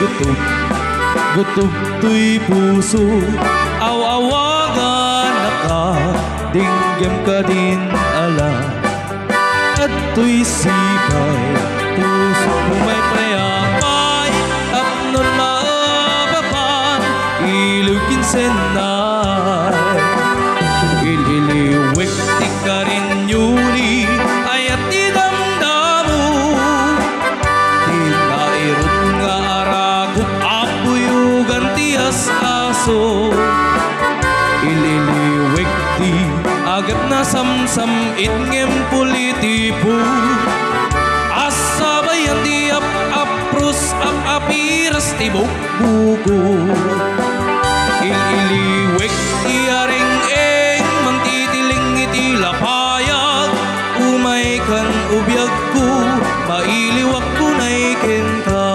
gutom, gutom to'y puso. Aw-awagan na ka, dinggam ka din ala. At to'y sipay, puso mo may payapay. Tapnon maabapan, ilugin senay. Ililiwik di ka rin yuli, ayat di damdamu. Di nairot nga aragot, apuyugan tiyas aso. Ililiwik di agad na samsam itngem politipo. Asabayan di ap-aprus ap-apiras tibok buko. Ililiwik di aring-eng mantitiling iti lapayag. Umay kan ubiyag ko, mailiwak ko na'y kenta.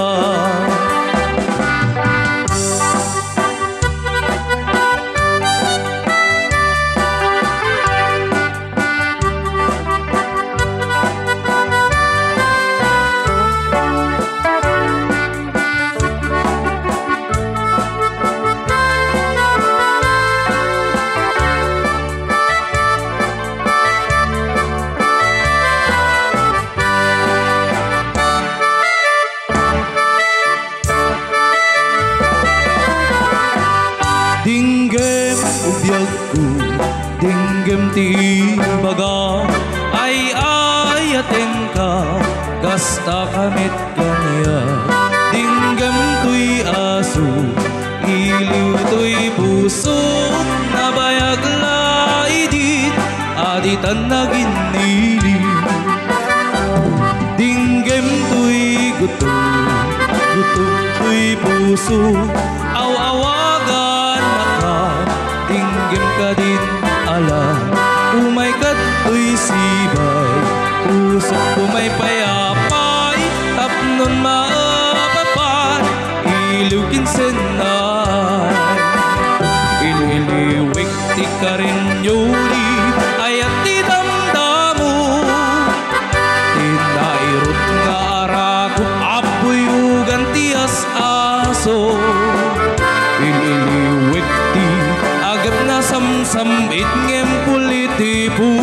Dinggem ubiyag ko, dinggem ti baga. Ay ayaten ka, gasta kamit kanya. Dinggem to'y aso, iliw to'y puso. Nabayag laidit, aditan na ginili. Dinggem to'y gutom, gutom to'y puso. Aw-awagan dinggem ka din ala. Umay ka to'y sibay, pusok ko may payapay. Tapnon maapapan, ilugin senay. Ililiwik di ka rin yuli, ayat di damdamu. Tinairot nga arakot, apuyugan tiyas aso. Ililiwik di agad na samsam itngem politipo.